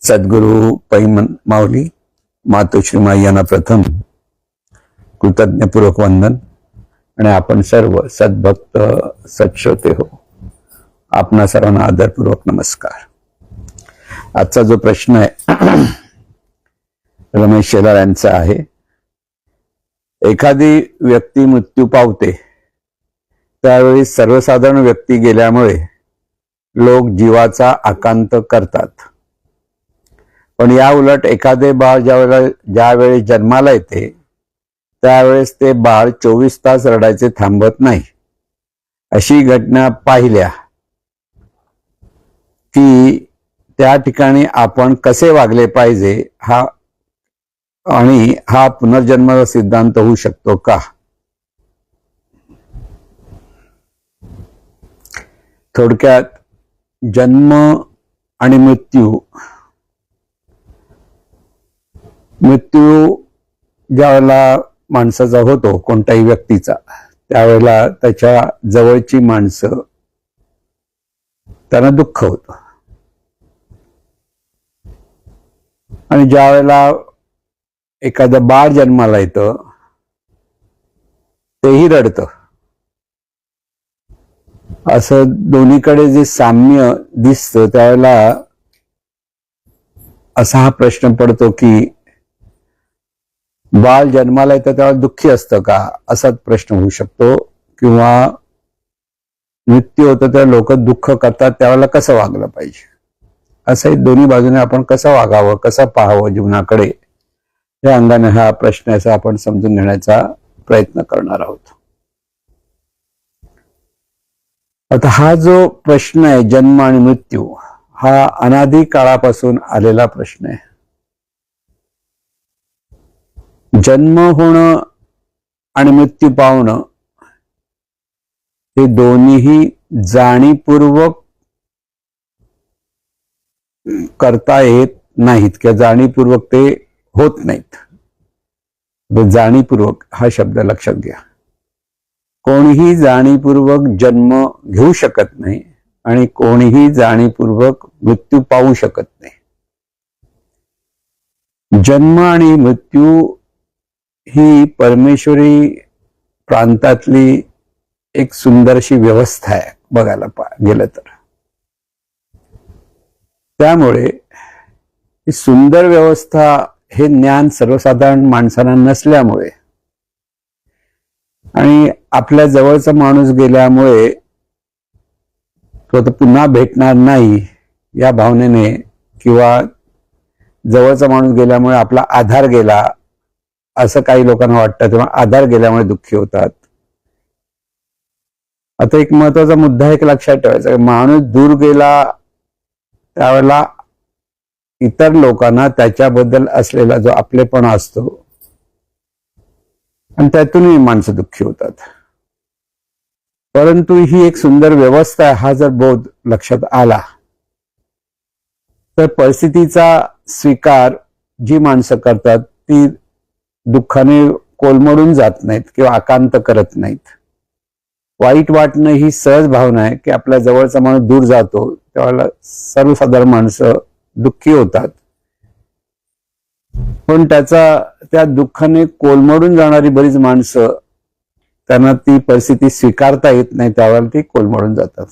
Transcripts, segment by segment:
सद्गुरु पै माऊली मातोश्री माई यांना प्रथम कृतज्ञपूर्वक वंदन आणि आपण सर्व सद्भक्त सत्श्रोते हो, आपणा सर्वांना आदरपूर्वक नमस्कार. आजचा जो प्रश्न आहे रमेश शेलार यांचा आहे. एखादी व्यक्ती मृत्यू पावते त्यावेळी सर्वसाधारण व्यक्ती गेल्यामुळे लोक जीवाचा आकांत करतात, पण या उलट एखादे बाळ ज्यावेळी जन्माला येते त्यावेळेस ते बाळ 24 तास रडायचे थांबत नाही. अशी घटना पाहिल्या की त्या ठिकाणी आपण कसे वागले पाहिजे हा पुनर्जन्माचा सिद्धांत होऊ शकतो का? थोडक्यात जन्म आणि मृत्यू ज्यावेळेला माणसाचा होतो, कोणत्याही व्यक्तीचा, त्यावेळेला त्याच्या जवळची माणसं त्यांना दुःख होतं, आणि ज्या वेळेला एखादं बाळ जन्माला येतं तेही रडतं. असं दोन्हीकडे जे साम्य दिसतं त्यावेळेला असा हा प्रश्न पडतो की बाळ जन्माला येतं तेव्हा दुःखी असतं का, असाच प्रश्न होऊ शकतो. किंवा मृत्यू होतं तेव्हा लोक दुःख करतात, त्यावेळेला कसं वागलं पाहिजे, असंही दोन्ही बाजूने आपण कसं वागावं, कसं पाहावं जीवनाकडे, या अंगाने हा प्रश्नाचा आपण समजून घेण्याचा प्रयत्न करणार आहोत. आता हा जो प्रश्न आहे जन्म आणि मृत्यू, हा अनादी काळापासून आलेला प्रश्न आहे. जन्म होणं आणि मृत्यू पावणं हे दोन्हीही जाणीवपूर्वक करता येत नाहीत किंवा जाणीवपूर्वक ते होत नाहीत. जाणीवपूर्वक हा शब्द लक्षात घ्या. कोणीही जाणीवपूर्वक जन्म घेऊ शकत नाही आणि कोणीही जाणीवपूर्वक मृत्यू पाहू शकत नाही. जन्म आणि मृत्यू ही परमेश्वरी प्रांतातली एक सुंदरशी व्यवस्था आहे बघायला गेलं तर. त्यामुळे ही सुंदर व्यवस्था हे ज्ञान सर्वसाधारण माणसांना नसल्यामुळे आणि आपल्या जवळचा माणूस गेल्यामुळे तो आता पुन्हा भेटणार नाही या भावनेने, किंवा जवळचा माणूस गेल्यामुळे आपला आधार गेला असं काही लोकांना वाटतं, तेव्हा आधार गेल्यामुळे दुःखी होतात. आता एक महत्वाचा मुद्दा एक लक्षात ठेवायचा, माणूस दूर गेला त्यावेळेला इतर लोकांना त्याच्याबद्दल असलेला जो आपलेपणा असतो आणि त्यातूनही माणसं दुःखी होतात. परंतु ही एक सुंदर व्यवस्था आहे, हा जर बोध लक्षात आला तर परिस्थितीचा स्वीकार जी माणसं करतात ती दुःखाने कोलमडून जात नाहीत किंवा आकांत करत नाहीत. वाईट वाटणं ही सहज भावना आहे की आपल्या जवळचा माणूस दूर जातो त्यावेळेला सर्वसाधारण माणसं दुःखी होतात, पण त्या दुःखाने कोलमडून जाणारी बरीच माणसं, त्यांना ती परिस्थिती स्वीकारता येत नाही, त्यावेळेला ती कोलमडून जातात.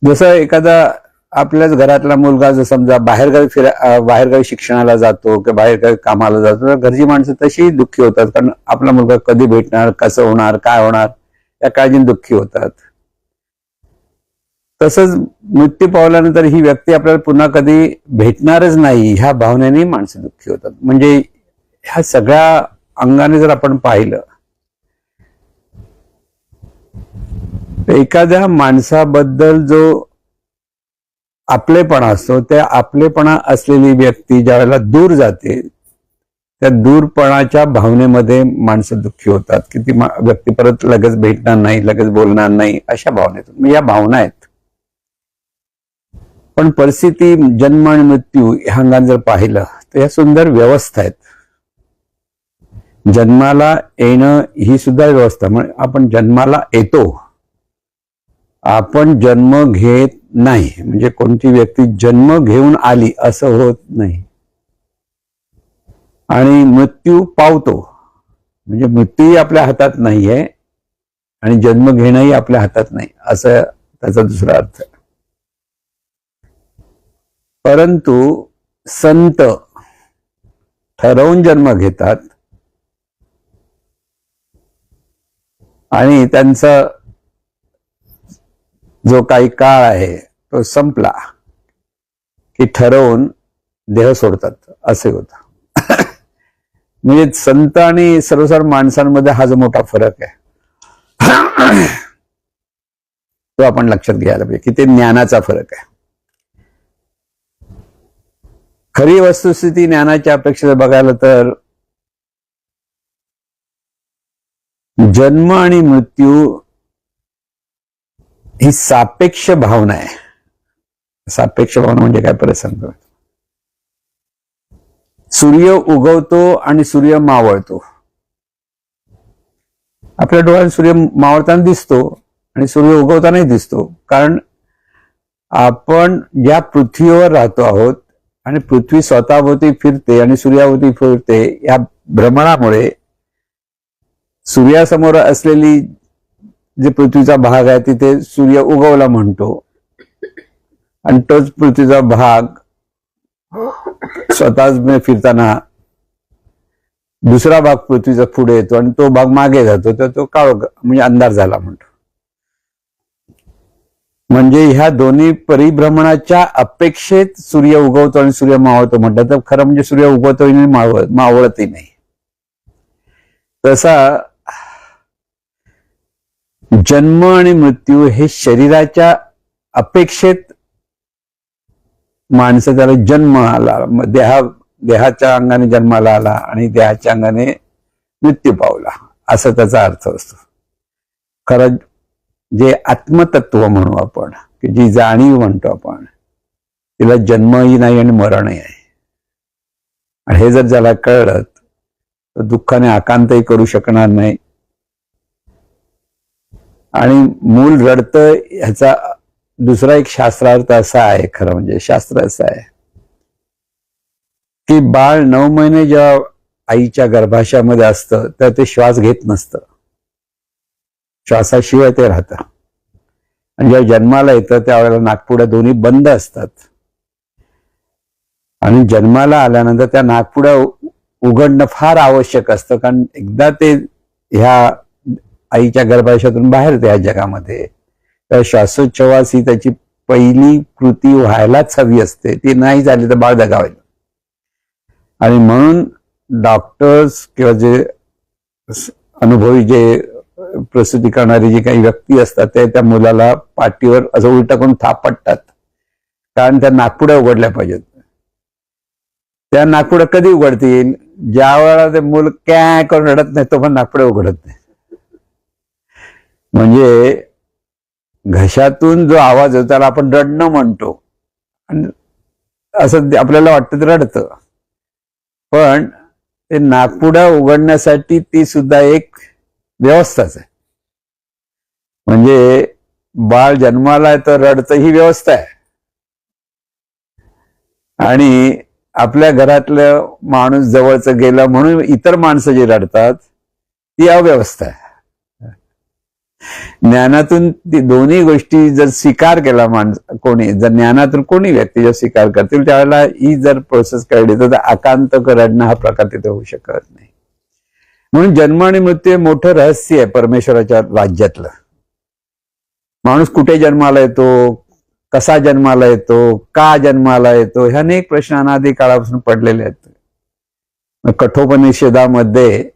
जसं एखादा आपल्याच घरातला मुलगा जर समजा बाहेरगावी शिक्षणाला जातो किंवा बाहेरगावी कामाला जातो, तर घरची माणसं तशी दुःखी होतात, कारण आपला मुलगा कधी भेटणार, कसं होणार, काय होणार या काळजीने दुःखी होतात. तसंच मृत्यू पावल्यानंतर ही व्यक्ती आपल्याला पुन्हा कधी भेटणारच नाही ह्या भावनेने माणसं दुःखी होतात. म्हणजे ह्या सगळ्या अंगाने जर आपण पाहिलं, एखाद्या माणसाबद्दल जो आपलेपणा असतो, त्या आपलेपणा असलेली व्यक्ती ज्या वेळेला दूर जाते त्या दूरपणाच्या भावनेमध्ये माणसं दुःखी होतात की ती व्यक्ती परत लगेच भेटणार नाही, लगेच बोलणार नाही, अशा भावनेतून. या भावना आहेत. पण परिस्थिती जन्म आणि मृत्यू ह्या अंगाने जर पाहिलं तर या सुंदर व्यवस्था आहेत. जन्माला येणं ही सुद्धा व्यवस्था. म्हणजे आपण जन्माला येतो आपण जन्म घेत नाही, म्हणजे कोणती व्यक्ती जन्म घेऊन आली असं होत नाही. आणि मृत्यू पावतो, म्हणजे मृत्यूही आपल्या हातात नाहीये आणि जन्म घेणंही आपल्या हातात नाही, असं त्याचा दुसरा अर्थ आहे. परंतु संत ठरवून जन्म घेतात आणि त्यांचा जो काही काळ आहे तो संपला की ठरवून देह सोडतात, असे होतं. म्हणजे संत आणि सर्वसाधारण माणसांमध्ये हा जो मोठा फरक आहे तो आपण लक्षात घ्यायला पाहिजे की ते ज्ञानाचा फरक आहे. खरी वस्तुस्थिती ज्ञानाच्या अपेक्षेत बघायला तर जन्म आणि मृत्यू ही सापेक्ष भावना आहे. सापेक्ष भावना म्हणजे काय परत सांगतो. सूर्य उगवतो आणि सूर्य मावळतो. आपल्या डोळ्यात सूर्य मावळताना दिसतो आणि सूर्य उगवतानाही दिसतो, कारण आपण ज्या पृथ्वीवर राहतो आहोत आणि पृथ्वी स्वतःभोवती फिरते आणि सूर्याभोवती फिरते, या भ्रमणामुळे सूर्यासमोर असलेली जे पृथ्वीचा भाग आहे तिथे सूर्य उगवला म्हणतो आणि तोच पृथ्वीचा भाग स्वतःच फिरताना दुसरा भाग पृथ्वीचा पुढे येतो आणि तो भाग मागे जातो, तर तो काळ म्हणजे अंधार झाला म्हणतो. म्हणजे ह्या दोन्ही परिभ्रमणाच्या अपेक्षेत सूर्य उगवतो आणि सूर्य मावळतो म्हटलं तर खरं म्हणजे सूर्य उगवतोही नाही, मावळतही नाही. तसा जन्म आणि मृत्यू हे शरीराच्या अपेक्षेत माणसं त्याला जन्म आला, देहाच्या अंगाने जन्माला आला आणि देहाच्या अंगाने मृत्यू पावला, असं त्याचा अर्थ असतो. खरं जे आत्मतत्व म्हणू आपण, की जी जाणीव म्हणतो आपण, तिला जन्मही नाही आणि मरणही आहे. आणि हे जर ज्याला कळलं तर दुःखाने आकांतही करू शकणार नाही. आणि मूल रडतं ह्याचा दुसरा एक शास्त्रार्थ असा आहे, खरं म्हणजे शास्त्र असं आहे की बाळ 9 महिने जेव्हा आईच्या गर्भाशयामध्ये असतं तर ते श्वास घेत नसतं, श्वासाशिवाय ते राहतं. आणि जेव्हा जन्माला येतं त्यावेळेला नाकपुड्या दोन्ही बंद असतात आणि जन्माला आल्यानंतर त्या नाकपुड्या उघडणं फार आवश्यक असतं, कारण एकदा ते ह्या आईच्या गर्भाशयातून बाहेर त्या जगामध्ये, तर श्वासोच्छवास ही त्याची पहिली कृती व्हायलाच हवी असते. ती नाही झाली तर बाळ दगावेल. आणि म्हणून डॉक्टर्स किंवा जे अनुभवी जे प्रसूती करणारी जी काही व्यक्ती असतात ते त्या मुलाला पाठीवर असं उलट करून थापटतात, कारण त्या नाकपुड्या उघडल्या पाहिजेत. त्या नाकपुड्या कधी उघडतील? ज्या वेळेला ते मूल कॅ करून रडत नाही तो पण नाकपुड्या उघडत नाही. म्हणजे घशातून जो आवाज होतो त्याला आपण रडणं म्हणतो आणि असं आपल्याला वाटतं ते रडतं, पण ते नाकपुड्या उघडण्यासाठी ती सुद्धा एक व्यवस्थाच आहे. म्हणजे बाळ जन्माला तर रडतं ही व्यवस्था आहे आणि आपल्या घरातलं माणूस जवळचं गेलं म्हणून इतर माणसं जी रडतात ती अव्यवस्था आहे. ज्ञानातून ती दोन्ही गोष्टी जर स्वीकार केला कोणी, जर ज्ञानातून कोणी व्यक्ती जर स्वीकार करतील त्यावेळेला ही जर प्रोसेस कळली तर आकांत रडणं हा प्रकार तिथे होऊ शकत नाही. म्हणून जन्म आणि मृत्यू हे मोठं रहस्य आहे परमेश्वराच्या राज्यातलं. माणूस कुठे जन्माला येतो, कसा जन्माला येतो, का जन्माला येतो, ह्या अनेक प्रश्न अनादी काळापासून पडलेले आहेत. कठोपनिषदामध्ये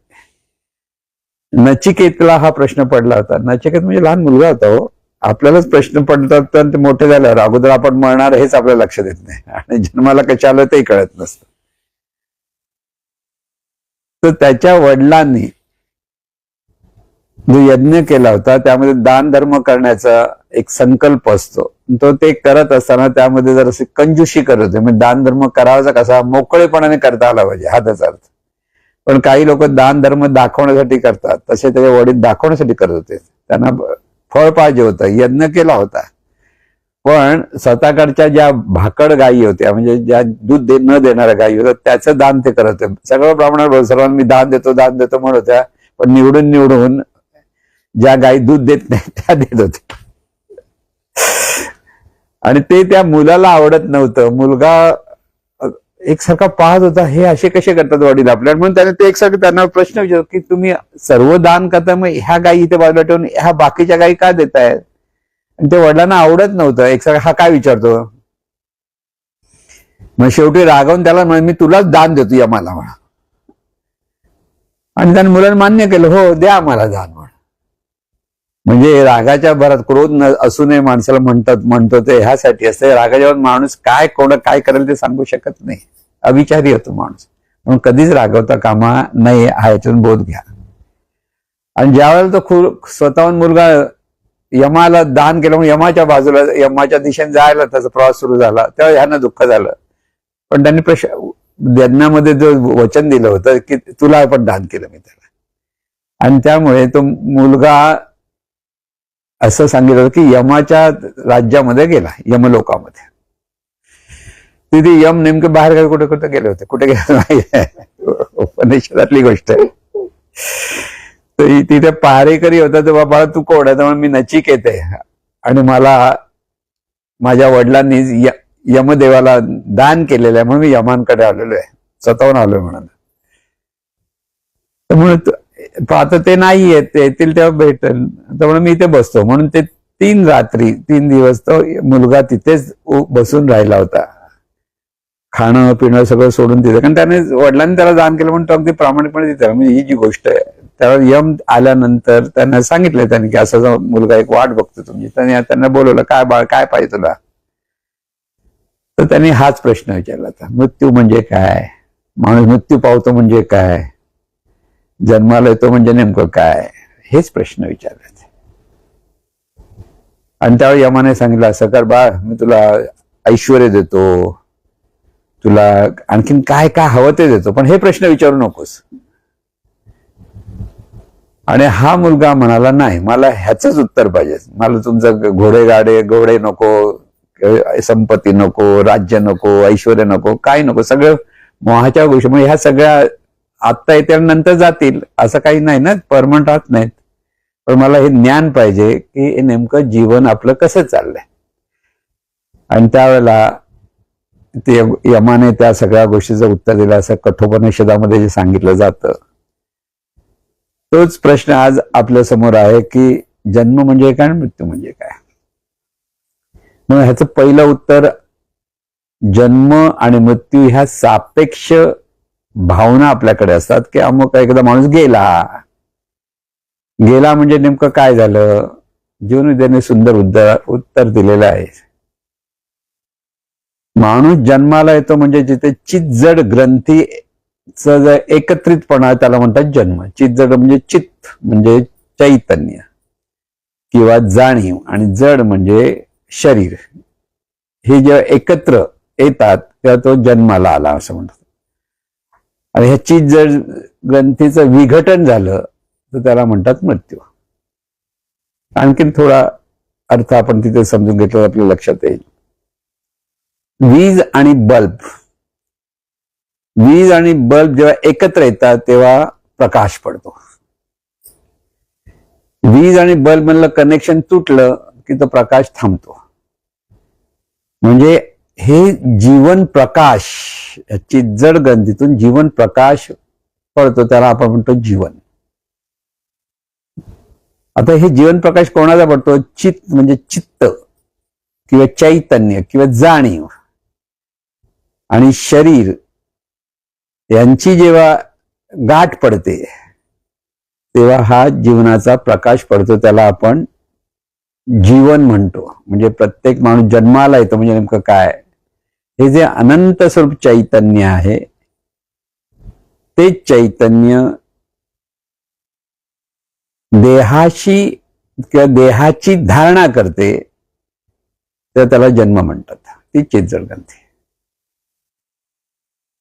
नचिकेतला हा प्रश्न पडला होता. नचिकेत म्हणजे लहान मुलगा होता हो. आपल्यालाच प्रश्न पडतात तर ते मोठे झाल्यावर अगोदर आपण मरणार हेच आपल्याला लक्षात येत नाही आणि जन्माला कशा आलं तेही कळत नसतं. तर त्याच्या वडिलांनी जो यज्ञ केला होता त्यामध्ये दान धर्म करण्याचा एक संकल्प असतो, तो ते करत असताना त्यामध्ये जर असे कंजूशी करत होते. म्हणजे दान धर्म करावाचा कसा मोकळेपणाने करता आला पाहिजे हा त्याचा अर्थ. पण काही लोक दान धर्म दाखवण्यासाठी करतात, तसे त्याचे वडील दाखवण्यासाठी करत होते. त्यांना फळ पाहिजे होतं, यज्ञ केला होता, पण स्वतःकडच्या ज्या भाकड गायी होत्या, म्हणजे ज्या दूध न देणाऱ्या गायी होत्या, त्याचं दान ते करत होते. सगळं ब्राह्मणांबरोबर सर्वांना मी दान देतो म्हणत होत्या, पण निवडून निवडून ज्या गायी दूध देत नाही त्या देत होत्या. आणि ते त्या मुलाला आवडत नव्हतं. मुलगा एकसारखा पाहत होता, हे असे कसे करतात वडील आपल्याला, म्हणून त्याने ते एकसारखं त्यांना प्रश्न विचारतो की तुम्ही सर्व दान करता, मग ह्या गायी इथे बाजूला ठेवून ह्या बाकीच्या गायी का देतायत? आणि ते वडिलांना आवडत नव्हतं. एकसारखा हा काय विचारतो. मग शेवटी रागवून त्याला म्हणे, मी तुलाच दान देतो यमाला म्हणा. आणि त्याने मुलांना मान्य केलं, हो द्या आम्हाला दान म्हणा. म्हणजे रागाच्या भरात क्रोध असू नये माणसाला म्हणतो ते ह्यासाठी असते. रागाच्या भरात माणूस काय काय करेल ते सांगू शकत नाही, अविचारी होतो माणूस. म्हणून कधीच रागवता कामा नाही, हा याच्यातून बोध घ्या. आणि ज्यावेळेला तो स्वतःहून मुलगा यमाला दान केलं म्हणून यमाच्या बाजूला, यमाच्या दिशेने जायला त्याचा प्रवास सुरू झाला, तेव्हा ह्यांना दुःख झालं. पण त्यांनी यज्ञामध्ये जो वचन दिलं होतं की तुला पण दान केलं मी त्याला, आणि त्यामुळे तो मुलगा असं सांगितलं की यमाच्या राज्यामध्ये गेला, यमलोकामध्ये. तिथे यम नेमके बाहेर कुठे कुठे गेले होते, कुठे गेले नाही, उपनिषदातली गोष्ट आहे. तर तिथे पहारेकरी होता, तर बाबा तू कोण आहे? तर मी नचिकेत आहे, आणि मला माझ्या वडिलांनी यमदेवाला दान केलेलं आहे, म्हणून मी यमांकडे आलेलो आहे, स्वतःहून आलोय म्हणून. तर आता ते नाही येतील तेव्हा भेटेल, तर म्हणून मी इथे बसतो. म्हणून ते 3 दिवस तो मुलगा तिथेच बसून राहिला होता, खाणं पिणं सगळं सोडून तिथे. कारण त्याने वडिलांनी त्याला दान केलं म्हणून तो अगदी प्रामाणिकपणे तिथे. म्हणजे ही जी गोष्ट आहे, त्याला यम आल्यानंतर त्यांना सांगितलं त्यांनी की असा मुलगा एक वाट बघतो तुमची. त्यांना बोलवलं, काय बाळ काय पाहिजे तुला? तर त्यांनी हाच प्रश्न विचारला होता, मृत्यू म्हणजे काय? माणूस मृत्यू पावतो म्हणजे काय? जन्माला येतो म्हणजे नेमकं काय? हेच प्रश्न विचारले. आणि त्यावेळी यमाने सांगितलं, असं कर बाळ, मी तुला ऐश्वर्य देतो, तुला आणखीन काय काय हवं ते देतो, पण हे प्रश्न विचारू नकोस. आणि हा मुलगा म्हणाला, नाही, मला ह्याचंच उत्तर पाहिजे. मला तुमचं घोडे नको, संपत्ती नको, राज्य नको, ऐश्वर्य नको, काय नको, सगळं मोहाच्या गोष्टी. म्हणजे ह्या सगळ्या आत्ता येत्या नंतर जातील, असं काही नाही ना, परमनंट राहत नाहीत. पण मला हे ज्ञान पाहिजे की नेमकं जीवन आपलं कसं चाललंय. आणि त्यावेळेला ते यमाने त्या सगळ्या गोष्टीचं उत्तर दिलं, असं कठोपनिषदामध्ये जे सांगितलं जातं. तोच प्रश्न आज आपल्या समोर आहे की जन्म म्हणजे काय आणि मृत्यू म्हणजे काय. म्हणून ह्याचं पहिलं उत्तर, जन्म आणि मृत्यू ह्या सापेक्ष भावना आपल्याकडे असतात की अमुक एकदा माणूस गेला म्हणजे नेमकं काय झालं. जीवनविद्येने सुंदर उत्तर दिलेलं आहे. माणूस जन्माला येतो म्हणजे जिथे चित्जड ग्रंथीचं जर एकत्रितपणा, त्याला म्हणतात जन्म. चित्जड म्हणजे चित्त म्हणजे चैतन्य किंवा जाणीव, आणि जड म्हणजे शरीर. हे जेव्हा एकत्र येतात तेव्हा तो जन्माला आला असं म्हणतात. आणि ह्या चित्जड ग्रंथीचं विघटन झालं तर त्याला म्हणतात मृत्यू. आणखीन थोडा अर्थ आपण तिथे समजून घेतलं आपल्या लक्षात येईल. वीज आणि बल्ब जेव्हा एकत्र येतात तेव्हा प्रकाश पडतो. वीज आणि बल्ब मधलं कनेक्शन तुटलं की तो प्रकाश थांबतो. म्हणजे हे जीवन प्रकाश, चित्जड ग्रंथीतून जीवन प्रकाश पडतो, त्याला आपण म्हणतो जीवन. आता हे जीवन प्रकाश कोणाचा पडतो? चित्त म्हणजे चित्त किंवा चैतन्य किंवा जाणीव आणि शरीर यांची जेव्हा गाठ पडते तेव्हा हा जीवनाचा प्रकाश पडतो, त्याला आपण जीवन म्हणतो. म्हणजे प्रत्येक माणूस जन्माला येतो म्हणजे नेमकं काय? हे जे अनंत स्वरूप चैतन्य आहे ते चैतन्य देहाशी किंवा देहाची धारणा करते, तर त्याला जन्म म्हणतात. ती चित्जड ग्रंथी.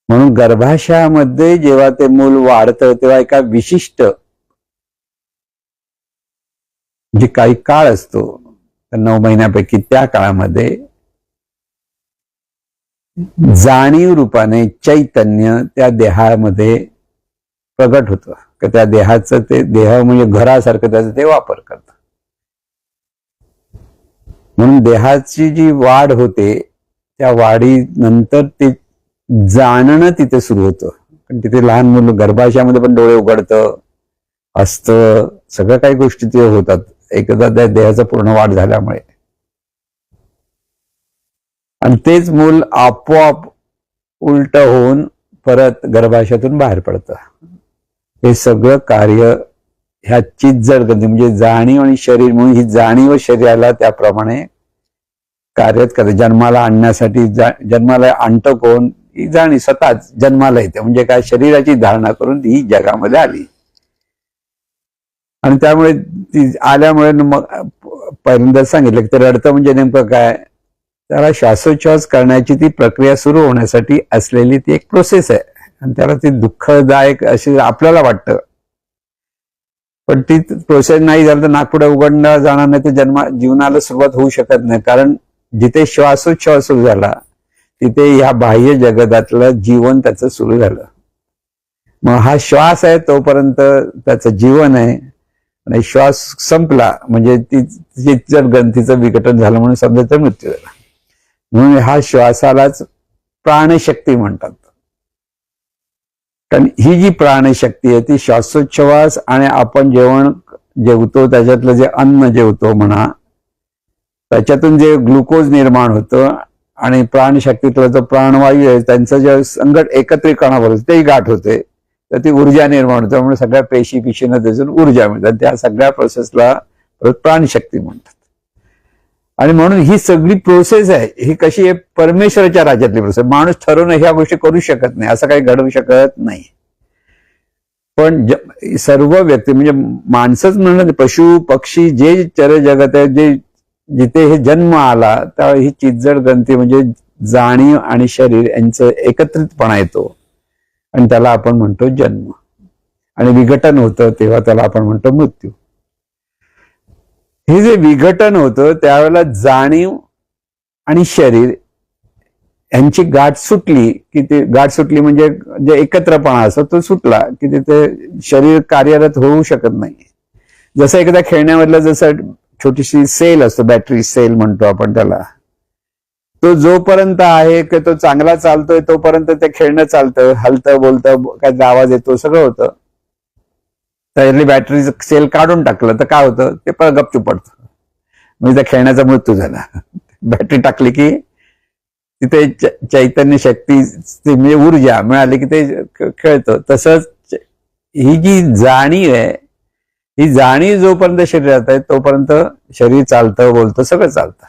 म्हणून गर्भाशयामध्ये जेव्हा ते मूल वाढतं तेव्हा एका विशिष्ट जे काही काळ असतो 9 महिन्यापैकी त्या काळामध्ये जाणीव रूपाने चैतन्य त्या देहामध्ये प्रगट होतं, की त्या देहाचं ते देह म्हणजे घरासारखं त्याचा ते वापर करतं. म्हणून देहाची जी वाढ होते त्या वाढीनंतर ते जाणणं तिथे सुरू होतं. पण तिथे लहान मुलं गर्भाशयामध्ये पण डोळे उघडतं, असतं, सगळ्या काही गोष्टी ते होतात एकदा त्या देहाचा पूर्ण वाढ झाल्यामुळे. आणि तेच मूल आपोआप उलट होऊन परत गर्भाशयातून बाहेर पडतं. हे सगळं कार्य ह्या चिज्जड गंधी म्हणजे जाणीव आणि शरीर म्हणून ही जाणीव शरीराला त्याप्रमाणे कार्य करते. जन्माला आणण्यासाठी जन्माला आणतं कोण? ही जाणीव स्वतःच जन्माला येते. म्हणजे काय, शरीराची धारणा करून ही जगामध्ये आली. आणि त्यामुळे ती आल्यामुळे मग पहिल्यांदा सांगितलं की ते रडतं म्हणजे नेमकं काय, त्याला श्वासोच्छ्वास करण्याची ती प्रक्रिया सुरू होण्यासाठी असलेली ती एक प्रोसेस आहे. आणि त्याला ती दुःखदायक अशी आपल्याला वाटतं, पण ती प्रोसेस नाही झाली तर नाकपुडे उघडणं जाणार नाही, तर जीवनाला सुरुवात होऊ शकत नाही. कारण जिथे श्वासोच्छ्वास सुरू झाला तिथे ह्या बाह्य जगतातलं जीवन त्याचं सुरू झालं. मग हा श्वास आहे तोपर्यंत त्याचं जीवन आहे, आणि श्वास संपला म्हणजे ती जर ग्रंथीचं विघटन झालं म्हणून समजा तर मृत्यू झाला. म्हणून हा श्वासालाच प्राणशक्ती म्हणतात. कारण ही जी प्राणशक्ती आहे ती श्वासोच्छ्वास आणि आपण जेवतो त्याच्यातलं जे अन्न जेवतो म्हणा, त्याच्यातून जे ग्लुकोज निर्माण होतं आणि प्राणशक्तीतला जो प्राणवायू आहे त्यांचं जे संगत एकत्रीकरणावर तेही गाठ होते, तर ती ऊर्जा निर्माण होते. त्यामुळे सगळ्या पेशीनं त्याच्यातून ऊर्जा मिळतात. त्या सगळ्या प्रोसेसला प्राणशक्ती म्हणतात. आणि म्हणून ही सगळी प्रोसेस आहे ही कशी आहे, परमेश्वराच्या राज्यातली प्रोसेस. माणूस ठरवून ह्या गोष्टी करू शकत नाही, असं काही घडवू शकत नाही. पण सर्व व्यक्ती म्हणजे माणसंच म्हणणं, पशु पक्षी जे चर जगत आहे, जे जिथे हे जन्म आला त्यावेळी ही चिज्जड ग्रंथी म्हणजे जाणीव आणि शरीर यांचं एकत्रितपणा येतो आणि त्याला आपण म्हणतो जन्म. आणि विघटन होतं तेव्हा त्याला आपण म्हणतो मृत्यू. हे जे विघटन होतं त्यावेळेला जाणीव आणि शरीर यांची गाठ सुटली की ते गाठ सुटली म्हणजे जे एकत्रपणा असतो तो सुटला की तिथे शरीर कार्यरत होऊ शकत नाही. जसं एखाद्या खेळण्यामधलं जसं छोटीशी सेल असतो, बॅटरी सेल म्हणतो आपण त्याला, तो जोपर्यंत आहे की तो चांगला चालतोय तोपर्यंत ते खेळणं चालतं, हलतं बोलतं, काय आवाज येतो, सगळं होतं. त्यातली बॅटरी सेल काढून टाकलं तर काय होतं, ते परत गपचूप पडतं. म्हणजे त्या खेळण्याचा मृत्यू झाला. बॅटरी टाकली की तिथे चैतन्य शक्ती म्हणजे ऊर्जा मिळाली की ते खेळतं. तसंच ही जी जाणीव आहे, ही जाणीव जोपर्यंत शरीरात आहे तोपर्यंत शरीर चालतं बोलतं सगळं चालतं.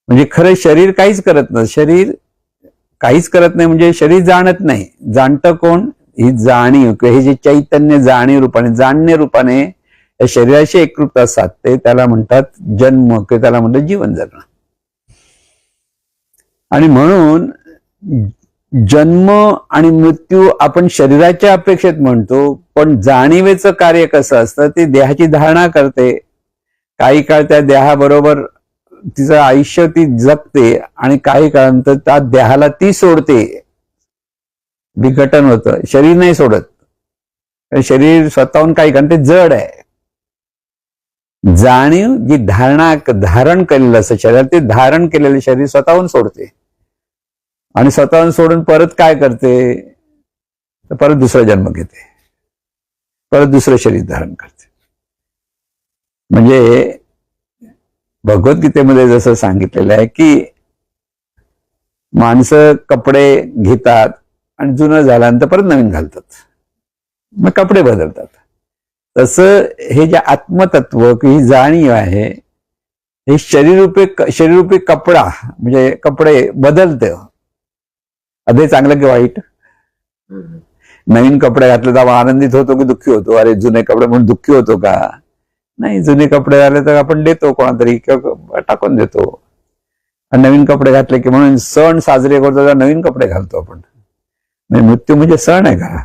म्हणजे खरं शरीर काहीच करत नाही. शरीर काहीच करत नाही म्हणजे शरीर जाणत नाही. जाणतं कोण? ही जाणीव किंवा हे जे चैतन्य जाणीव रूपाने जाणण्या रूपाने या शरीराशी एकरूपता साधते त्याला म्हणतात जन्म किंवा त्याला म्हणतात जीवन जगणं. आणि म्हणून जन्म आणि मृत्यू आपण शरीराच्या अपेक्षेत म्हणतो, पण जाणीवेचं कार्य कसं असतं, ती देहाची धारणा करते. काही काळ त्या देहाबरोबर तिचं आयुष्य ती जगते आणि काही काळानंतर त्या देहाला ती सोडते, विघटन होतं. शरीर नाही सोडत, शरीर स्वतःहून काही कारण ते जड आहे. जाणीव जी धारण केलेलं असतं शरीर, ते धारण केलेलं शरीर स्वतःहून सोडते. आणि स्वतःहून सोडून परत काय करते, तर परत दुसरा जन्म घेते, परत दुसरं शरीर धारण करते. म्हणजे भगवद्गीतेमध्ये जसं सांगितलेलं आहे की माणसं कपडे घेतात आणि जुनं झाल्यानंतर परत नवीन घालतात, मग कपडे बदलतात. तसं हे जे आत्मतत्व ही जाणीव आहे, हे शरीररूपी कपडा म्हणजे कपडे बदलते. अरे चांगलं की वाईट. नवीन कपडे घातले तर आपण आनंदित होतो की दुःखी होतो? अरे जुने कपडे म्हणून दुःखी होतो का? नाही, जुने कपडे आले तर आपण देतो कोणातरी किंवा टाकून देतो. आणि नवीन कपडे घातले की म्हणून सण साजरे करतो तर नवीन कपडे घालतो आपण. मृत्यू म्हणजे सण आहे का?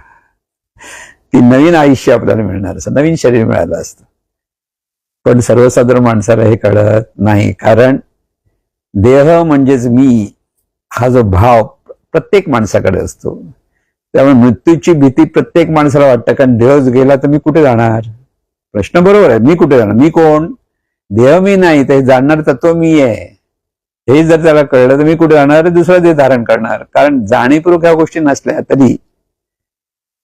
ती नवीन आयुष्य आपल्याला मिळणार असं, नवीन शरीर मिळालं असतं. पण सर्वसाधारण माणसाला हे कळत नाही, कारण देह म्हणजेच मी हा जो भाव प्रत्येक माणसाकडे असतो. त्यामुळे मृत्यूची भीती प्रत्येक माणसाला वाटतं, कारण देहच गेला तर मी कुठे जाणार. प्रश्न बरोबर आहे, मी कुठे जाणार, मी कोण, देह मी नाही, ते जाणणार तत्व मी आहे. हे जर त्याला कळलं तर मी कुठे जाणार, दुसरा देह धारण करणार. कारण जाणीवपूर्वक ह्या गोष्टी नसल्या तरी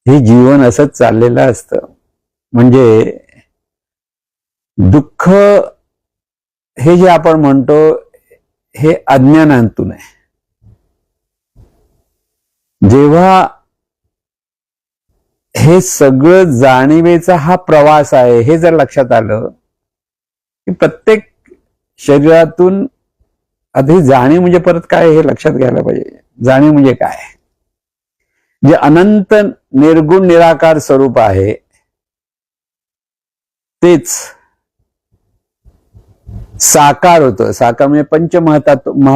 हे जीवन असंच चाललेलं असतं. म्हणजे दुःख हे जे आपण म्हणतो हे अज्ञानातून आहे. जेव्हा हे सगळं जाणीवेचा हा प्रवास आहे हे जर लक्षात आलं की प्रत्येक शरीरातून आधी जाणीव म्हणजे परत काय हे लक्षात घ्यायला पाहिजे. जाणीव म्हणजे काय, जे अनंत निर्गुण निराकार स्वरूप आहे तेच साकार होतं. साकार म्हणजे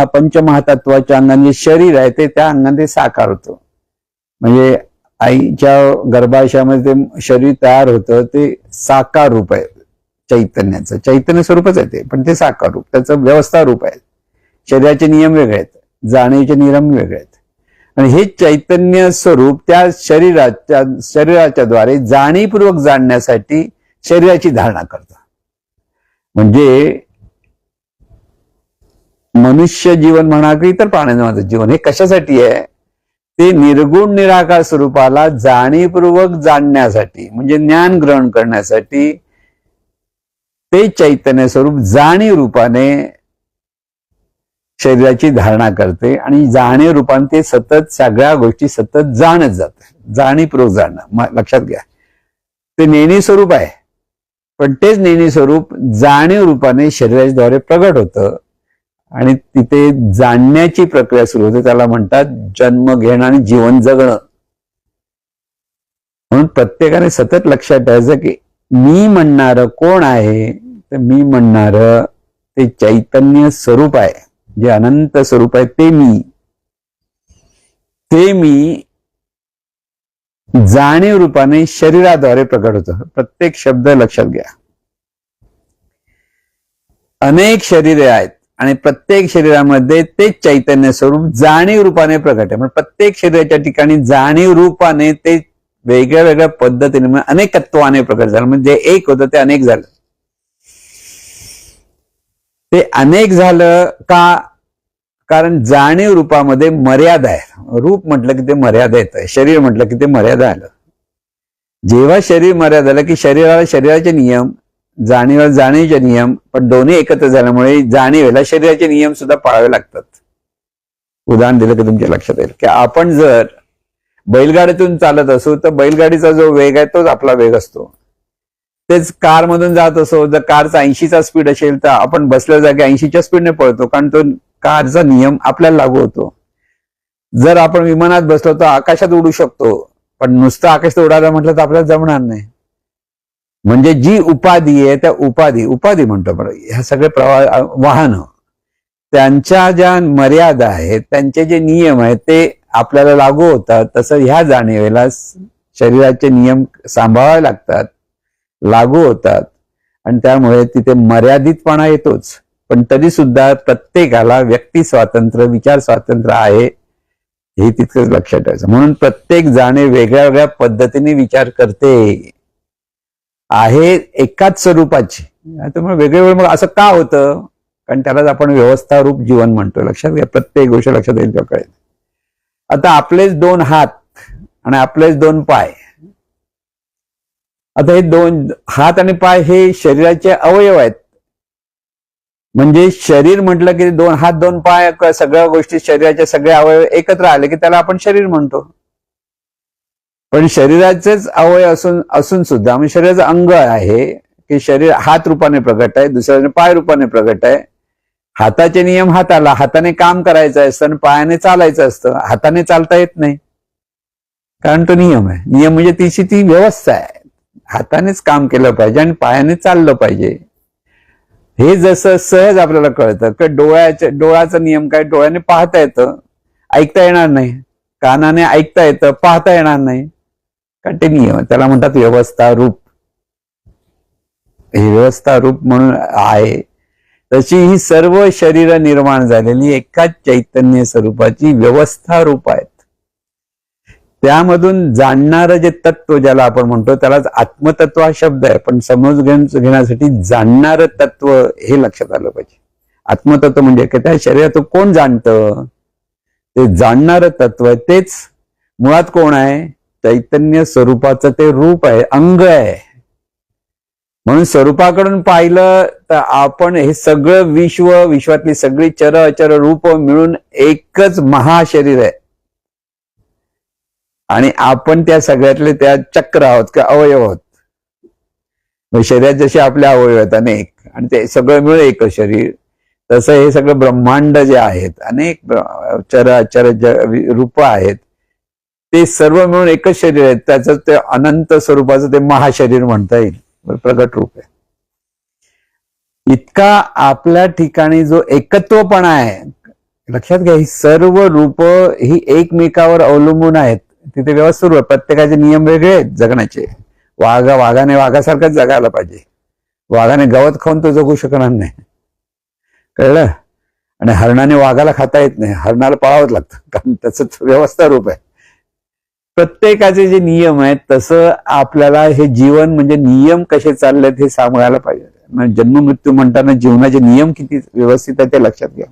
पंचमहातत्वाच्या अंगाने शरीर आहे ते त्या अंगाने साकार होतं. म्हणजे आईच्या गर्भाशयामध्ये ते शरीर तयार होतं ते साकार रूप आहे चैतन्याचं. चैतन्य स्वरूपच आहे ते, पण ते साकार रूप, त्याचं व्यवस्था रूप आहे. शरीराचे नियम वेगळे आहेत, जाणीवेचे नियम वेगळे आहेत. आणि हे चैतन्य स्वरूप त्या शरीराच्या द्वारे जाणीवपूर्वक जाणण्यासाठी शरीराची धारणा करतं. म्हणजे मनुष्य जीवन म्हणा की इतर प्राण्यांचं जीवन हे कशासाठी आहे, ते निर्गुण निराकार स्वरूपाला जाणीवपूर्वक जाणण्यासाठी, म्हणजे ज्ञान ग्रहण करण्यासाठी ते चैतन्य स्वरूप जाणीव रूपाने शरीराची धारणा करते. आणि जाणीव रूपाने ते सतत सगळ्या गोष्टी सतत जाणत जाते. जाणीवपूर्वक जाणणं लक्षात घ्या, ते नेणी स्वरूप आहे, पण तेच नेणी स्वरूप जाणीव रूपाने शरीराद्वारे प्रगट होतं. आणि तिथे जाणण्याची प्रक्रिया सुरू होते, त्याला म्हणतात जन्म घेणं आणि जीवन जगणं. म्हणून प्रत्येकाने सतत लक्षात ठेवायचं की मी म्हणणारं कोण आहे, तर मी म्हणणारं ते चैतन्य स्वरूप आहे, जे अनंत स्वरूप आहे. ते मी जाणीव रूपाने शरीराद्वारे प्रकट होतं. प्रत्येक शब्द लक्षात घ्या. अनेक शरीरे आहेत आणि प्रत्येक शरीरामध्ये ते चैतन्य स्वरूप जाणीव रूपाने प्रकट आहे. म्हणजे प्रत्येक शरीराच्या ठिकाणी जाणीव रूपाने ते वेगळ्या वेगळ्या पद्धतीने अनेकत्वाने प्रकट झालं. म्हणजे एक होतं ते अनेक झालं. ते अनेक झालं का, कारण जाणीव रूपामध्ये मर्यादा आहे. रूप म्हटलं की ते मर्यादा येतं, शरीर म्हटलं की ते मर्यादा आलं. जेव्हा शरीर मर्यादा आलं की शरीराला शरीराचे नियम, जाणीवेला जाणीवेचे नियम, पण दोन्ही एकत्र झाल्यामुळे जाणीवेला शरीराचे नियम सुद्धा पाळावे लागतात. उदाहरण दिलं की तुमच्या लक्षात येईल की आपण जर बैलगाडीतून चालत असू तर बैलगाडीचा जो वेग आहे तोच आपला वेग असतो. तेच कार मधून जात असो, जर कारचा 80चा स्पीड असेल तर आपण बसल्या जागी 80च्या स्पीडने पळतो, कारण तो कारचा नियम आपल्याला लागू होतो. जर आपण विमानात बसलो तर आकाशात उडू शकतो, पण नुसतं आकाशात उडायला म्हटलं तर आपल्याला जमणार नाही. म्हणजे जी उपाधी आहे त्या उपाधी म्हणतो आपण, ह्या सगळे वाहन त्यांच्या ज्या मर्यादा आहेत, त्यांचे जे नियम आहेत ते आपल्याला लागू होतात. तसं ह्या जाणीवेला शरीराचे नियम सांभाळावे लागतात, लागू होतात. आणि त्यामुळे तिथे मर्यादितपणा येतोच, पण तरी सुद्धा प्रत्येकाला व्यक्ती स्वातंत्र्य, विचार स्वातंत्र्य आहे हे तितकंच लक्षात ठेवायचं. म्हणून प्रत्येक जाणीव वेगळ्या वेगळ्या पद्धतीने विचार करते आहे एकाच स्वरूपाची. त्यामुळे वेगवेगळं मग असं का होतं, कारण त्यालाच आपण व्यवस्था रूप जीवन म्हणतो. लक्षात घ्या, प्रत्येक गोष्ट लक्षात येईल का कळेल. आता आपलेच 2 हात आणि आपलेच 2 पाय, आता हे 2 हात आणि पाय हे शरीराचे अवयव आहेत. म्हणजे शरीर म्हटलं की 2 हात 2 पाय सगळ्या गोष्टी शरीराच्या सगळे अवयव एकत्र आले की त्याला आपण शरीर म्हणतो. पण शरीराचेच अवयव असून सुद्धा म्हणजे शरीराचं अंग आहे की शरीर हात रूपाने प्रगट आहे, दुसऱ्याने पाय रूपाने प्रगट आहे. हाताचे नियम हाताने काम करायचं असतं आणि पायाने चालायचं असतं. हाताने चालता येत नाही, कारण तो नियम आहे. नियम म्हणजे तिची ती व्यवस्था आहे. हातानेच काम केलं पाहिजे आणि पायाने चाललं पाहिजे. हे जसं सहज आपल्याला कळतं की डोळ्याचा नियम काय, डोळ्याने पाहता येतं, ऐकता येणार नाही. कानाने ऐकता येतं, पाहता येणार नाही, कारण ते नियम, त्याला म्हणतात व्यवस्था रूप. ही व्यवस्था रूप म्हणून आहे, तशी ही सर्व शरीर निर्माण झालेली एकाच चैतन्य स्वरूपाची व्यवस्था रूप आहेत. त्यामधून जाणणारं जे तत्व ज्याला आपण म्हणतो त्यालाच आत्मतत्व हा शब्द आहे, पण समज घेण्यासाठी जाणणारं तत्व हे लक्षात आलं पाहिजे. आत्मतत्व म्हणजे काय? त्या शरीरात कोण जाणतं? ते जाणणारं तत्व आहे. तेच मुळात कोण आहे? चैतन्य स्वरूपाचं ते रूप आहे, अंग आहे. म्हणून स्वरूपाकडून पाहिलं तर आपण हे सगळं विश्वातली सगळी चर अचर रूप मिळून एकच महाशरीर आहे, आणि आपण त्या सगळ्यातले त्या चक्र आहोत किंवा अवयव आहोत. शरीरात जसे आपले अवयव आहेत अनेक, आणि ते सगळं मिळून एकच शरीर, तसं हे सगळं ब्रह्मांड जे आहेत, अनेक चर अचर रूप आहेत, ते सर्व मिळून एकच शरीर आहे. त्याचं ते अनंत स्वरूपाचं ते महाशरीर म्हणता येईल, प्रगट रूप आहे. इतका आपल्या ठिकाणी जो एकत्वपणा आहे, लक्षात घ्या, ही सर्व रूप ही एकमेकावर अवलंबून आहेत. तिथे व्यवस्था सुरू आहे. प्रत्येकाचे नियम वेगळे आहेत जगण्याचे. वाघाने वाघासारखंच जगायला पाहिजे. वाघाने गवत खाऊन तो जगू शकणार नाही, कळलं? आणि हरणाने वाघाला खाता येत नाही, हरणाला पळावंच लागतं, कारण त्याचं व्यवस्था रूप आहे. प्रत्येकाचे जे नियम आहेत तसं आपल्याला हे जीवन म्हणजे नियम कसे चाललेत हे सांगायला पाहिजे. म्हणजे जन्म मृत्यू म्हणताना जीवनाचे नियम किती व्यवस्थित आहे ते लक्षात घ्या.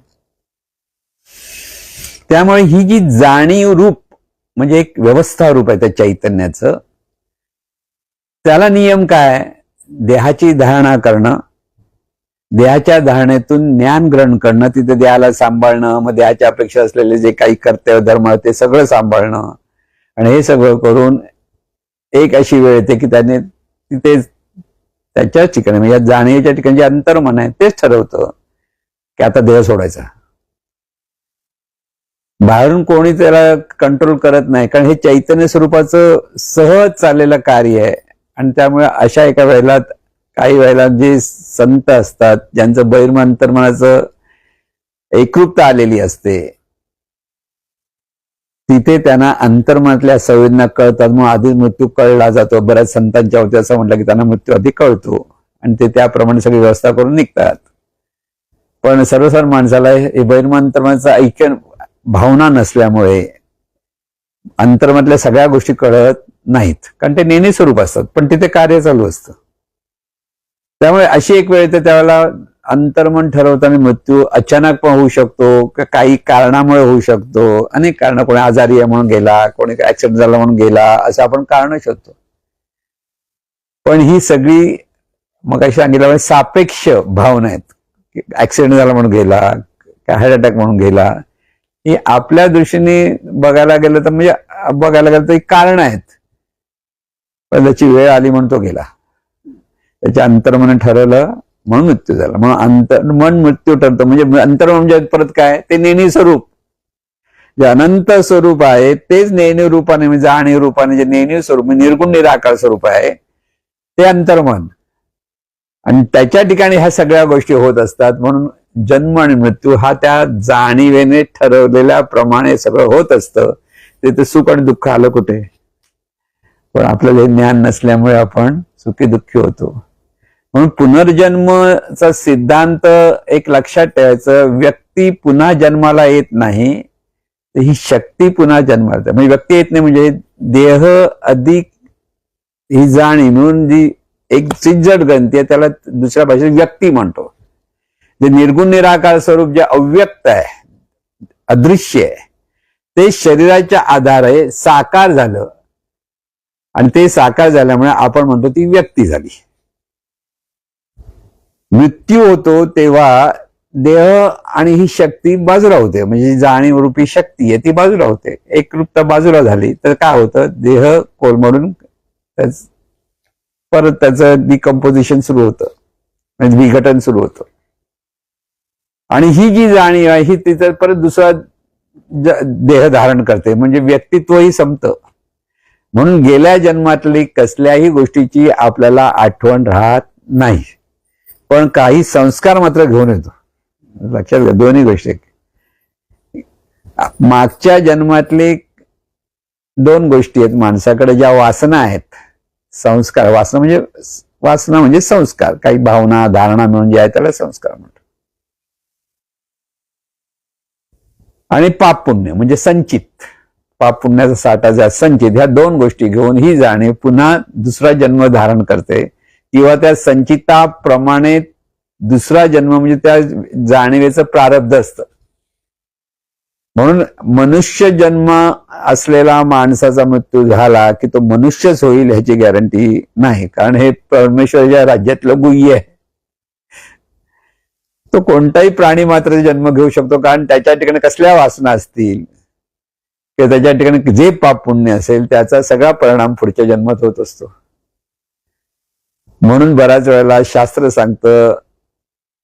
त्यामुळे ही जी जाणीव रूप म्हणजे एक व्यवस्था रूप आहे त्या चैतन्याचं, त्याला नियम काय? देहाची धारणा करणं, देहाच्या धारणेतून ज्ञान ग्रहण करणं, तिथे देहाला सांभाळणं, मग देहाच्या अपेक्षा असलेले जे काही कर्तव्य धर्म ते सगळं सांभाळणं, आणि हे सगळं करून एक अशी वेळ येते की त्याने तिथे त्याच्याच ठिकाणी म्हणजे जाणीवेच्या ठिकाणी जे अंतर्मन आहे तेच ठरवतं की आता देह सोडायचा. बाहेरून कोणी त्याला कंट्रोल करत नाही, कारण हे चैतन्य स्वरूपाचं सहज चाललेलं कार्य आहे. आणि त्यामुळे अशा एका वेळेला काही वेळेला जे संत असतात ज्यांचं बहिर्म अंतर्मनाचं एकरूपता आलेली असते, तिथे त्यांना अंतर्मनातल्या संवेदना कळतात. मग आधी मृत्यू कळला जातो. बऱ्याच संतांच्या होते असं म्हटलं की त्यांना मृत्यू आधी कळतो आणि ते त्याप्रमाणे सगळी व्यवस्था करून निघतात. पण सर्वसाधारण माणसाला हे बहिर्म अंतर्मनाचं ऐक्य भावना नसल्यामुळे अंतर्मनातल्या सगळ्या गोष्टी कळत नाहीत, कारण ते नेहमी स्वरूप असतात, पण तिथे कार्य चालू असतं. त्यामुळे अशी एक वेळ येते त्यावेळेला अंतर्मन ठरवताना मृत्यू अचानक पण होऊ शकतो, काही कारणामुळे होऊ शकतो. अनेक कारण, कोणी आजारी आहे म्हणून गेला, कोणी ऍक्सिडेंट झाला म्हणून गेला, असं आपण कारण शोधतो. पण ही सगळी मग अशी सांगितलं सापेक्ष भावना आहेत. ऍक्सिडेंट झाला म्हणून गेला, हार्ट अटॅक म्हणून गेला, ही आपल्या दृष्टीने बघायला गेलं तर ही कारण आहेत. पण त्याची वेळ आली म्हणून तो गेला, त्याच्या अंतर्मन ठरवलं म्हणून मृत्यू झाला. म्हणून अंतर्मन मृत्यू ठरतो. म्हणजे अंतर्मन म्हणजे परत काय? ते नेहमी स्वरूप जे अनंत स्वरूप आहे तेच नेहमी रूपाने म्हणजे जाणीव रूपाने जे नेहमी स्वरूप निर्गुण निराकार स्वरूप आहे ते अंतर्मन, आणि त्याच्या ठिकाणी ह्या सगळ्या गोष्टी होत असतात. म्हणून जन्म आणि मृत्यू हा त्या जाणीवेने ठरवलेल्या प्रमाणे सगळं होत असतं. तिथे सुख आणि दुःख आलं कुठे? पण आपल्याला हे ज्ञान नसल्यामुळे आपण सुखी दुःखी होतो. म्हणून पुनर्जन्मचा सिद्धांत एक लक्षात ठेवायचं, व्यक्ती पुन्हा जन्माला येत नाही, तर ही शक्ती पुन्हा जन्माला येते. म्हणजे व्यक्ती येत नाही म्हणजे देह अधिक ही जाणीव म्हणून जी एक चिज्जट ग्रंथी आहे त्याला दुसऱ्या भाषेत व्यक्ती म्हणतो. जे निर्गुण निराकार स्वरूप जे अव्यक्त आहे, अदृश्य आहे, ते शरीराच्या आधारे साकार झालं, आणि ते साकार झाल्यामुळे आपण म्हणतो ती व्यक्ती झाली. मृत्यू होतो तेव्हा देह आणि ही शक्ती बाजूला होते, म्हणजे जाणीव रूपी शक्ती आहे ती बाजूला होते. एकरूपता बाजूला झाली तर काय होतं? देह कोलमडून परत त्याचं डिकम्पोजिशन सुरू होतं, म्हणजे विघटन सुरू होतं. आणि ही जी जाणीव आहे ही तिथं परत दुसरा देह धारण करते, म्हणजे व्यक्तित्वही संपतं. म्हणून गेल्या जन्मातली कसल्याही गोष्टीची आपल्याला आठवण राहत नाही, पण काही संस्कार मात्र घेऊन येतो. लक्षात घ्या, दोन्ही गोष्टी. मागच्या जन्मातले दोन गोष्टी आहेत माणसाकडे ज्या वासना आहेत. संस्कार, वासना म्हणजे वासना म्हणजे संस्कार, काही भावना धारणा मिळून जे आहे त्याला संस्कार म्हणतात. आणि पाप पुण्य म्हणजे संचित, पाप पुण्याचा साठा ज्या संचित, ह्या दोन गोष्टी घेऊन ही जाणीव पुन्हा दुसरा जन्म धारण करते, किंवा त्या संचिताप्रमाणे दुसरा जन्म म्हणजे त्या जाणीवेचं प्रारब्ध असतं. म्हणून मनुष्य जन्म असलेला माणसाचा मृत्यू झाला की तो मनुष्यच होईल ह्याची गॅरंटी नाही, कारण हे परमेश्वराच्या राज्यातलं गुह्य आहे. तो कोणताही प्राणी मात्र जन्म घेऊ शकतो, कारण त्याच्या ठिकाणी कसल्या वासना असतील किंवा त्याच्या ठिकाणी जे पाप पुण्य असेल त्याचा सगळा परिणाम पुढच्या जन्मात होत असतो. म्हणून बऱ्याच वेळेला शास्त्र सांगतं,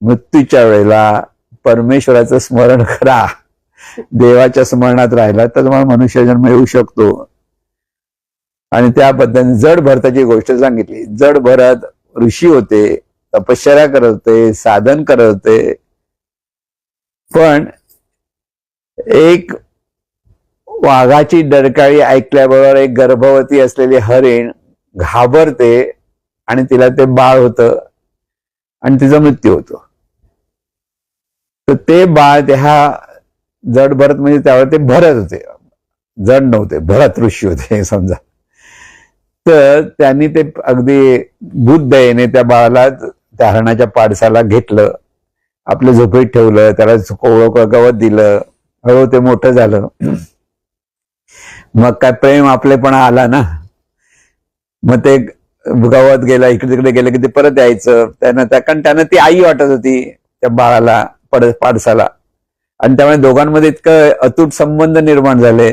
मृत्यूच्या वेळेला परमेश्वराचं स्मरण करा, देवाच्या स्मरणात राहिला तर तुम्हाला मनुष्य जन्म येऊ शकतो. आणि त्याबद्दल जड भरताची गोष्ट सांगितली. जड भरत ऋषी होते, तपश्चर्या करत होते, साधन करत होते, पण एक वाघाची डरकाळी ऐकल्याबरोबर एक गर्भवती असलेली हरिण घाबरते आणि तिला ते बाळ होतं आणि तिचा मृत्यू होतो. तर ते बाळ ह्या जड भरत म्हणजे त्यावेळेला ते भरत होते, जड नव्हते, भरत ऋषी होते समजा. तर त्यांनी ते अगदी बुद्धदयेने त्या बाळाला त्या हरणाच्या पाडसाला घेतलं, आपल्या झोपडीत ठेवलं, त्याला कोवळं गवत दिलं, हळू ते मोठं झालं. मग काय प्रेम आपलेपणा आला ना, मग ते गवत गेला, इकडे तिकडे गेलं की ते परत यायचं त्यानं, कारण त्यानं ती आई वाटत होती त्या बाळाला, पाडसाला. आणि त्यामुळे दोघांमध्ये इतकं अतूट संबंध निर्माण झाले.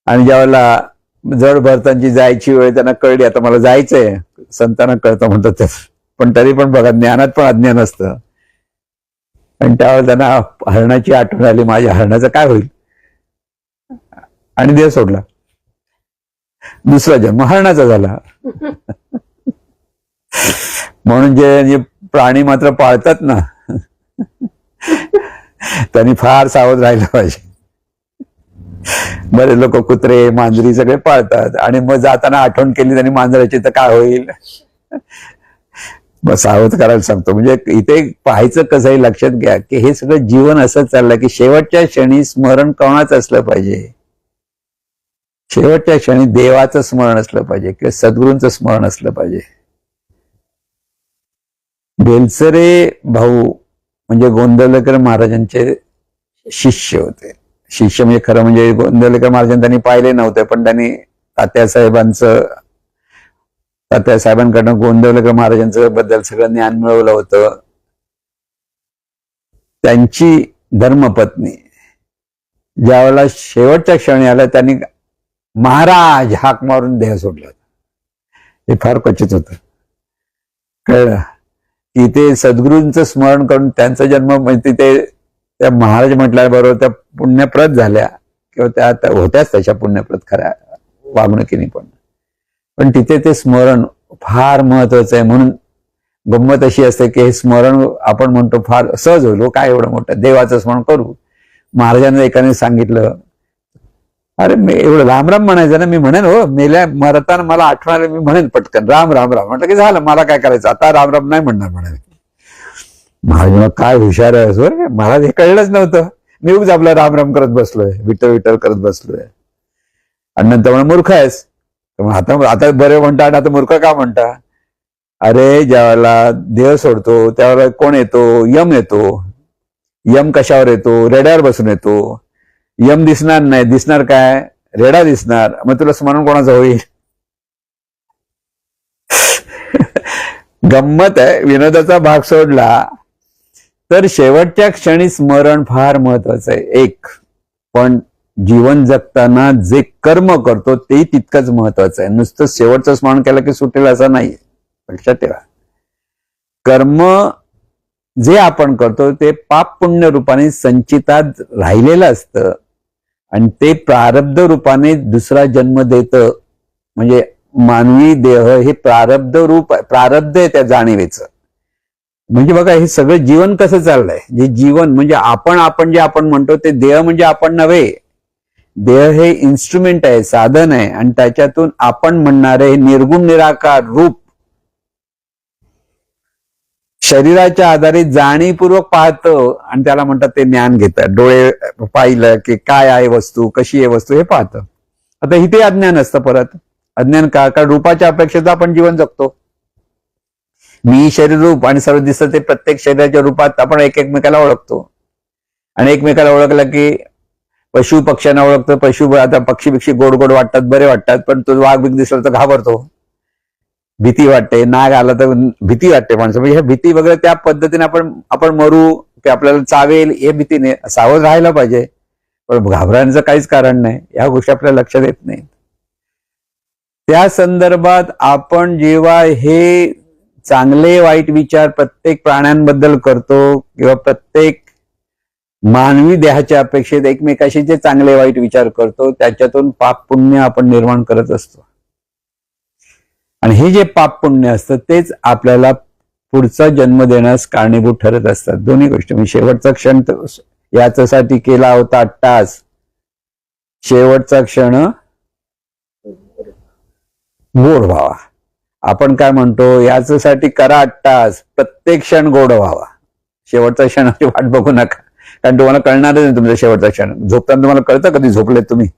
आणि ज्यावेळेला जड भरतांची जायची वेळ त्यांना कळली, आता मला जायचंय, संतांना कळतं म्हणतात ते, पण तरी पण बघा ज्ञानात पण अज्ञान असतं. आणि त्यावेळेला त्यांना हरणाची आठवण आली, माझ्या हरणाचं काय होईल, आणि देव सोडला. दुसरा जन्म हरणाचा झाला. म्हणून जे प्राणी मात्र पाळतात ना, त्यांनी फार सावध राहिलं पाहिजे. बरे लोक कुत्रे मांजरी सगळे पाळतात, आणि मग जाताना आठवण केली त्यांनी मांजराची तर काय होईल, मग सावध करायला सांगतो. म्हणजे इथे पाहायचं कसंही लक्षात घ्या की हे सगळं जीवन असं चाललंय की शेवटच्या क्षणी स्मरण कोणाचं असलं पाहिजे, शेवटच्या क्षणी देवाचं स्मरण असलं पाहिजे किंवा सद्गुरूंचं स्मरण असलं पाहिजे. बेलसरे भाऊ म्हणजे गोंदवलेकर महाराजांचे शिष्य होते. शिष्य म्हणजे खरं म्हणजे गोंदवलेकर महाराजांनी त्यांनी पाहिले नव्हते, पण त्यांनी तात्यासाहेबांकडनं गोंदवलेकर महाराजांचं बद्दल सगळं ज्ञान मिळवलं होतं. त्यांची धर्मपत्नी ज्यावेळेला शेवटच्या क्षणी आला त्यांनी महाराज हाक मारून देह सोडला. हे फार क्वचित होतं, कळलं की ते सद्गुरूंचं स्मरण करून त्यांचा जन्म म्हणजे ते त्या महाराज म्हटल्याबरोबर त्या पुण्यप्रद झाल्या किंवा त्या होत्याच त्याच्या पुण्यप्रद खऱ्या वागणुकीने. पण तिथे ते स्मरण फार महत्वाचं आहे. म्हणून गंमत अशी असते की हे स्मरण आपण म्हणतो फार सहज होईल, काय एवढं मोठं देवाचं स्मरण करू. महाराजांना एकाने सांगितलं, अरे मी एवढं राम राम म्हणायचं ना, मी म्हणेन हो मेल्या मरताना मला आठवण आलं, मी म्हणेन पटकन राम राम राम. म्हटलं की झालं, मला काय करायचं आता, राम राम नाही म्हणणार म्हणाले. महाराज काय हुशार आहे सर, महाराज हे कळलंच नव्हतं, मी उगाच आपला राम राम करत बसलोय, विठ्ठल विठ्ठल करत बसलोय. आणि नंतर म्हणा मूर्ख आहेस, आता बरे म्हणता, आता मूर्ख का म्हणता. अरे ज्यावेळेला देह सोडतो त्यावेळेला कोण येतो, यम येतो. यम कशावर येतो, रेड्यावर बसून येतो. यम दिसणार नाही, दिसणार काय, रेडा दिसणार. मग तुला स्मरण कोणाचं होईल. गंमत आहे, विनोदाचा भाग सोडला तर शेवटच्या क्षणी स्मरण फार महत्वाचं आहे एक. पण जीवन जगताना जे कर्म करतो ते तितकंच महत्वाचं आहे. नुसतं शेवटचं स्मरण केलं की सुटेल असं नाही, लक्षात ठेवा. कर्म जे आपण करतो ते पाप पुण्य रूपाने संचितात राहिलेलं असतं आणि ते प्रारब्ध रूपाने दुसरा जन्म देतं. म्हणजे मानवी देह हे प्रारब्ध रूप आहे, प्रारब्ध आहे त्या जाणीवेचं. म्हणजे बघा हे सगळं जीवन कसं चाललंय. जे जीवन म्हणजे आपण जे आपण म्हणतो ते देह म्हणजे आपण नव्हे. देह हे इन्स्ट्रुमेंट आहे, साधन आहे, आणि त्याच्यातून आपण म्हणणारे निर्गुण निराकार रूप शरीराच्या आधारे जाणीवपूर्वक पाहतो आणि त्याला म्हणतात ते ज्ञान घेतात. डोळे पाहिलं की काय आहे वस्तू, कशी आहे वस्तू हे पाहतं. आता इथे अज्ञान असतं. परत अज्ञान का? कारण रूपाच्या अपेक्षेचा आपण जीवन जगतो. मी शरीर रूप आणि सर्व दिसतं ते प्रत्येक शरीराच्या रूपात आपण एकमेकाला ओळखतो. आणि एकमेकाला ओळखलं की पशु पक्ष्यांना ओळखतो. पशु आता पक्षी बिक्षी गोड गोड वाटतात, बरे वाटतात, पण तो वाघ बिग दिसला तर घाबरतो, भीती वाटते. नाग आला तर भीती वाटते माणसं. म्हणजे ह्या भीती वगैरे त्या पद्धतीने आपण मरू की आपल्याला चावेल हे भीतीने सावध राहायला पाहिजे. पण घाबरण्याचं काहीच कारण नाही. या गोष्टी आपल्याला लक्षात येत नाही. त्या संदर्भात आपण जेव्हा हे चांगले वाईट विचार प्रत्येक प्राण्यांबद्दल करतो किंवा प्रत्येक मानवी देहाच्या अपेक्षेत एकमेकाशी जे चांगले वाईट विचार करतो त्याच्यातून पाप पुण्य आपण निर्माण करत असतो. आणि हे जे पाप पुण्य असतं तेच आपल्याला पुढचा जन्म देण्यास कारणीभूत ठरत असतात. दोन्ही गोष्टी. मी शेवटचा क्षण याच्यासाठी केला होता अट्टास. शेवटचा क्षण गोड व्हावा. आपण काय म्हणतो, याच्यासाठी करा अट्टास, प्रत्येक क्षण गोड व्हावा. शेवटचा क्षणाची वाट बघू नका, कारण तुम्हाला कळणारच नाही तुमचा शेवटचा क्षण. झोपताना तुम्हाला कळतं कधी झोपलेत तुम्ही?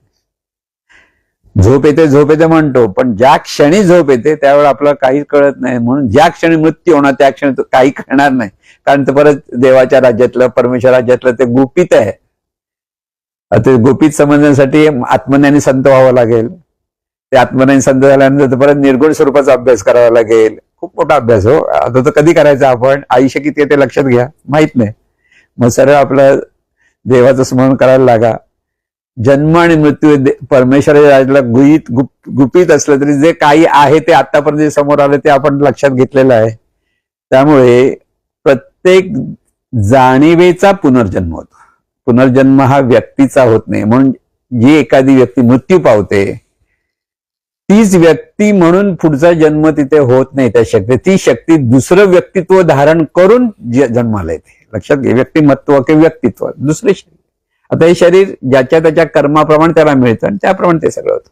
झोप येते म्हणतो, पण ज्या क्षणी झोप येते त्यावेळेला आपल्याला काही कळत नाही. म्हणून ज्या क्षणी मृत्यू होणार त्या क्षणी काही कळणार नाही, कारण ते परत देवाच्या राज्यातलं, परमेश्वर राज्यातलं ते गुपित आहे. ते गुपित समजण्यासाठी आत्मज्ञानी संत व्हावं लागेल. ते आत्मज्ञानी संत झाल्यानंतर परत निर्गुण स्वरूपाचा अभ्यास करावा लागेल. खूप मोठा अभ्यास हो. आता तर कधी करायचा आपण? आयुष्य किती ते लक्षात घ्या, माहित नाही. मग सरळ आपलं देवाचं स्मरण करायला लागा. जन्म आणि मृत्यू परमेश्वराच्या राज्याला गुपित असलं तरी जे काही आहे ते आतापर्यंत जे समोर आलं ते आपण लक्षात घेतलेलं आहे. त्यामुळे प्रत्येक जाणीवेचा पुनर्जन्म होतो. पुनर्जन्म हा व्यक्तीचा होत नाही. म्हणून जी एखादी व्यक्ती मृत्यू पावते तीच व्यक्ती म्हणून पुढचा जन्म तिथे होत नाही. त्या शक्ती, ती शक्ती दुसरं व्यक्तित्व धारण करून जन्माला येते. लक्षात घे, व्यक्तिमत्व किंवा व्यक्तित्व दुसरे शरीर. आता हे शरीर ज्याच्या त्याच्या कर्माप्रमाणे त्याला मिळतं आणि त्याप्रमाणे ते सगळं होतं.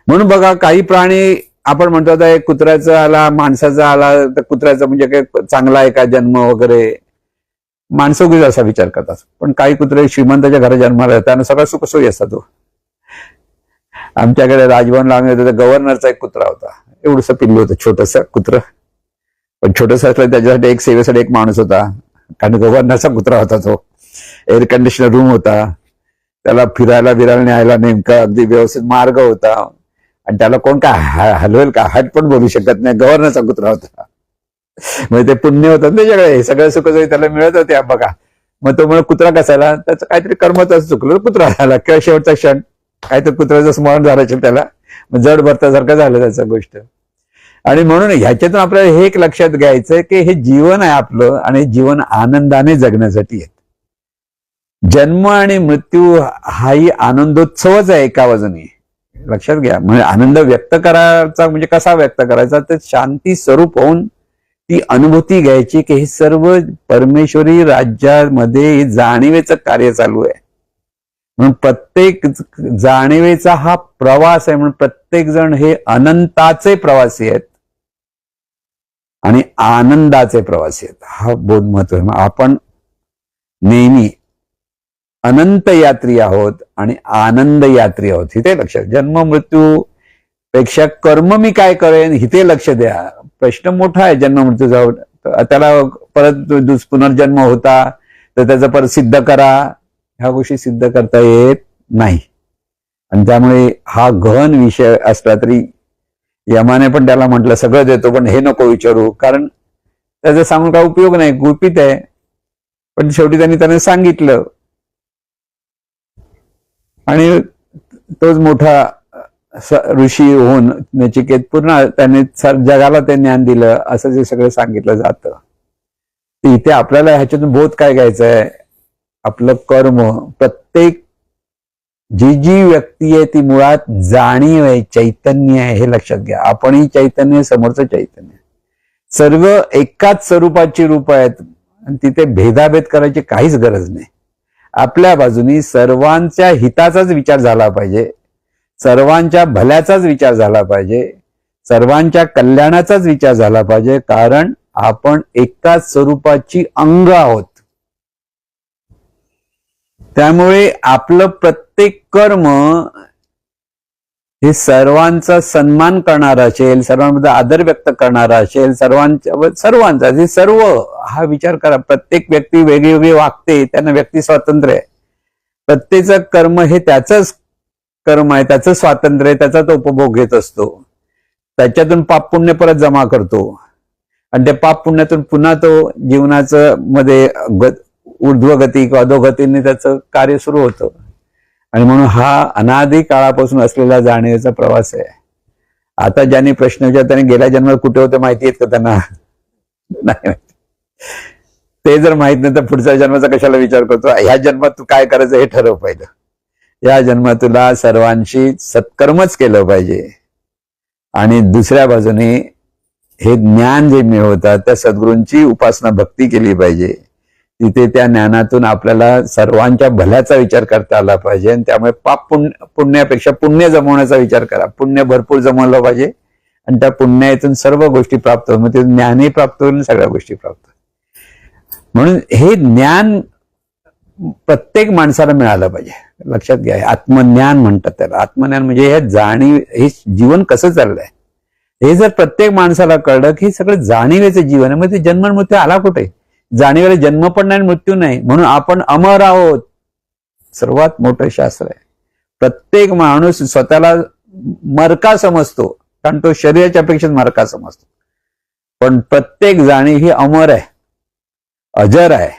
म्हणून बघा, काही प्राणी आपण म्हणतो आता एक कुत्र्याचा आला, माणसाचा आला, तर कुत्र्याचा म्हणजे काय चांगला आहे का जन्म वगैरे, माणसं उगीच असा विचार करतात. पण काही कुत्रे श्रीमंताच्या घरात जन्माला येतात आणि सगळं सुखसोयी असतात. आमच्याकडे राजभवन लागले होते, गव्हर्नरचा एक कुत्रा होता. एवढंसं पिल्लू होतं, छोटस कुत्र. पण छोटस असलं त्याच्यासाठी एक सेवेसाठी एक माणूस होता, कारण गव्हर्नरचा कुत्रा होता तो. एअर कंडिशनर रूम होता, त्याला फिरायला न्यायला नेमका अगदी व्यवस्थित मार्ग होता. आणि त्याला कोण काय हलवेल का, हट पण बोलू शकत नाही. गव्हर्नरचा कुत्रा होता. म्हणजे ते पुण्य होतं त्याच्याकडे, सगळं सुखसोयी त्याला मिळत होत्या बघा. मग तो म्हणून कुत्रा कसायला, त्याचं काहीतरी कर्मच चुकलं, कुत्रा झाला. किंवा शेवटचा क्षण काहीतरी कुत्र्याचं स्मरण झालं त्याला, जड भरतासारखं झालं त्याचं गोष्ट. आणि म्हणून ह्याच्यातून आपल्याला हे एक लक्षात घ्यायचं की हे जीवन आहे आपलं आणि जीवन आनंदाने जगण्यासाठी आहे. जन्म आणि मृत्यू हाही आनंदोत्सवच आहे एका बाजूने. लक्षात घ्या. म्हणजे आनंद व्यक्त करायचा म्हणजे कसा व्यक्त करायचा, तर शांती स्वरूप होऊन ती अनुभूती घ्यायची की हे सर्व परमेश्वरी राज्यामध्ये जाणीवेचं कार्य चालू आहे. म्हणून प्रत्येक जाणीवेचा हा प्रवास आहे. म्हणून प्रत्येक जण हे अनंताचे प्रवासी आहेत आणि आनंदाचे प्रवासी आहेत. हा बोध महत्व आहे. आपण नेहमी अनंत यात्री आहोत आणि आनंद यात्री आहोत. इथे लक्षात. जन्म मृत्यू पेक्षा कर्म मी काय करेन इथे लक्ष द्या. प्रश्न मोठा आहे जन्म मृत्यूचा. त्याला परत पुनर्जन्म होता तर त्याचं परत सिद्ध करा, ह्या गोष्टी सिद्ध करता येत नाही. आणि त्यामुळे हा गहन विषय असला तरी यमाने पण त्याला म्हटलं सगळं देतो पण हे नको विचारू, कारण त्याचा सांगून काय उपयोग नाही, गुपित आहे. पण शेवटी त्यांनी सांगितलं आणि तोच मोठा ऋषी होऊन नचिकेत पूर्ण त्याने जगाला ते ज्ञान दिलं असं जे सगळं सांगितलं जातं. इथे आपल्याला ह्याच्यातून बोध काय घ्यायचा आहे, आपलं कर्म. प्रत्येक जी व्यक्ती आहे ती मुळात जाणीव आहे, चैतन्य आहे, हे लक्षात घ्या. आपणही चैतन्य, समोरचं चैतन्य, सर्व एकाच स्वरूपाची रूप आहेत आणि तिथे भेदाभेद करायची काहीच गरज नाही. आपल्या बाजूनी सर्वांच्या हिताचाच विचार झाला पाहिजे, सर्वांच्या भल्याचाच विचार झाला पाहिजे, सर्वांच्या कल्याणाचाच विचार झाला पाहिजे. कारण आपण एकाच स्वरूपाची अंग आहोत. त्यामुळे आपलं प्रत्येक कर्म हे सर्वांचा सन्मान करणारा असेल, सर्वांबद्दल आदर व्यक्त करणारा असेल, सर्वांचा हे सर्व हा विचार करा. प्रत्येक व्यक्ती वेगळी वागते, त्यांना व्यक्ती स्वातंत्र्य आहे. प्रत्येकाचं कर्म हे त्याचंच कर्म आहे, त्याचं स्वातंत्र्य आहे, त्याचा तो उपभोग घेत असतो. त्याच्यातून पाप पुण्य परत जमा करतो आणि त्या पाप पुण्यातून पुन्हा तो जीवनाचं मध्ये ऊर्ध्वगती किंवा अधोगतीने त्याचं कार्य सुरू होतं. आणि म्हणून हा अनादी काळापासून असलेला जाणीवेचा प्रवास आहे. आता ज्यांनी प्रश्न विचारला त्यांनी गेल्या जन्मात कुठे होते माहिती आहेत का त्यांना? नाही माहिती. ते जर माहित नाही तर पुढच्या जन्माचा कशाला विचार करतो? ह्या जन्मात तू काय करायचं हे ठरव पाहिजे. या जन्मात तुला सर्वांशी सत्कर्मच केलं पाहिजे आणि दुसऱ्या बाजूने हे ज्ञान जे मिळवतात त्या सद्गुरूंची उपासना भक्ती केली पाहिजे. तिथे त्या ज्ञानातून आपल्याला सर्वांच्या भल्याचा विचार करता आला पाहिजे आणि त्यामुळे पाप पुण्यापेक्षा पुण्य जमवण्याचा विचार करा. पुण्य भरपूर जमवलं पाहिजे आणि त्या पुण्यातून सर्व गोष्टी प्राप्त होईल. मग ते ज्ञानही प्राप्त होईल, सगळ्या गोष्टी प्राप्त होईल. म्हणून हे ज्ञान प्रत्येक माणसाला मिळालं पाहिजे. लक्षात घ्या, आत्मज्ञान म्हणतात त्याला. आत्मज्ञान म्हणजे हे जाणीव, हे जीवन कसं चाललंय हे जर प्रत्येक माणसाला कळलं की सगळं जाणीवेचं जीवन आहे, मग ते जन्म मृत्यू आला कुठे? जाणीवेला जन्म पण नाही, मृत्यू नाही, म्हणून आपण अमर आहोत. सर्वात मोठं शास्त्र आहे. प्रत्येक माणूस स्वतःला मरका समजतो, कारण तो शरीराच्या अपेक्षेत मरका समजतो. पण प्रत्येक जाणीव ही अमर आहे, अजर आहे.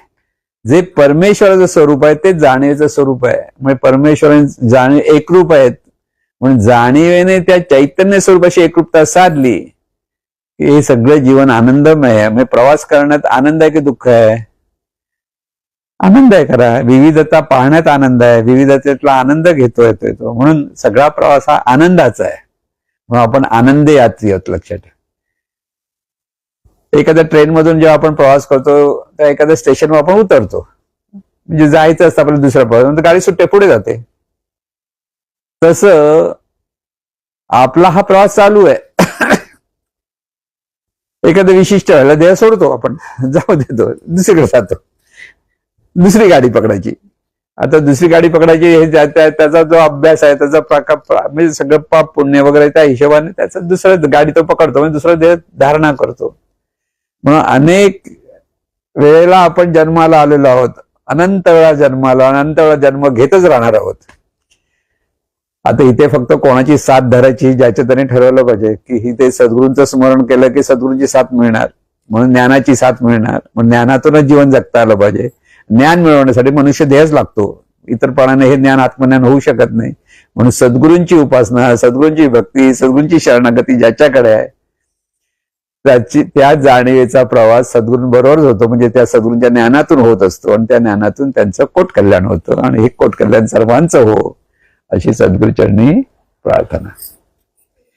जे परमेश्वराचं स्वरूप आहे ते जाणीवेचं स्वरूप आहे. म्हणजे परमेश्वराने जाणीव एकरूप आहेत, म्हणून जाणीवेने त्या चैतन्य स्वरूपाची एकरूपता साधली. हे सगळं जीवन आनंदमय आहे. म्हणजे प्रवास करण्यात आनंद आहे की दुःख आहे? आनंद आहे. खरा विविधता पाहण्यात आनंद आहे, विविधतेतला आनंद घेतो येतोय तो. म्हणून सगळा प्रवास हा आनंदाचा आहे. म्हणून आपण आनंद यात्री आहोत. लक्षात ठेवा. एखाद्या ट्रेनमधून जेव्हा आपण प्रवास करतो त्या एखाद्या स्टेशनवर आपण उतरतो, म्हणजे जायचं असतं आपल्याला दुसऱ्या प्रवास, गाडी सुट्टे पुढे जाते. तसं आपला हा प्रवास चालू आहे. एखाद्या विशिष्ट वेळेला देह सोडतो आपण, जाऊ देतो, दुसरीकडे जातो, दुसरी गाडी पकडायची. आता दुसरी गाडी पकडायची हे त्याचा जो अभ्यास आहे, त्याचा प्रकार म्हणजे सगळं पाप पुण्य वगैरे त्या हिशोबाने त्याचा दुसरं गाडी तो पकडतो, म्हणजे दुसरा देह धारणा करतो. म्हणून अनेक वेळेला आपण जन्माला आलेलो आहोत, अनंत वेळा जन्माला, अनंत वेळा जन्म घेतच राहणार आहोत. आता इथे फक्त कोणाची साथ धरायची, ज्याच्या त्याने ठरवलं पाहिजे की इथे सद्गुरूंचं स्मरण केलं की सद्गुरूंची साथ मिळणार, म्हणून ज्ञानाची साथ मिळणार. मग ज्ञानातूनच जीवन जगता आलं पाहिजे. ज्ञान मिळवण्यासाठी मनुष्य देहच लागतो. इतर प्राण्याने हे ज्ञान आत्मज्ञान होऊ शकत नाही. म्हणून सद्गुरूंची उपासना, सद्गुरूंची भक्ती, सद्गुरूंची शरणागती ज्याच्याकडे आहे त्या जाणीवेचा प्रवास सद्गुरूंबरोबरच होतो. म्हणजे त्या सद्गुरूंच्या ज्ञानातून होत असतो आणि त्या ज्ञानातून त्यांचं कोट कल्याण होतं. आणि हे कोट कल्याण सर्वांचं हो अशी सद्गुरूचरणी प्रार्थना.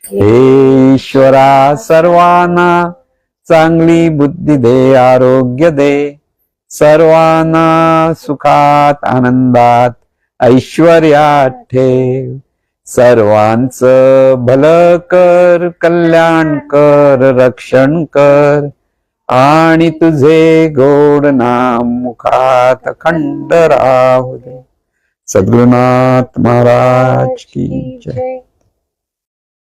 हे ईश्वरा सर्वांना चांगली बुद्धी दे, आरोग्य दे, सर्वांना सुखात आनंदात ऐश्वर्यात ठेव. सर्वांचं भलं कर, कल्याण कर, रक्षण कर आणि तुझे गोड नाम मुखात खंड राहू दे. सद्गुरुनाथ महाराज की जय.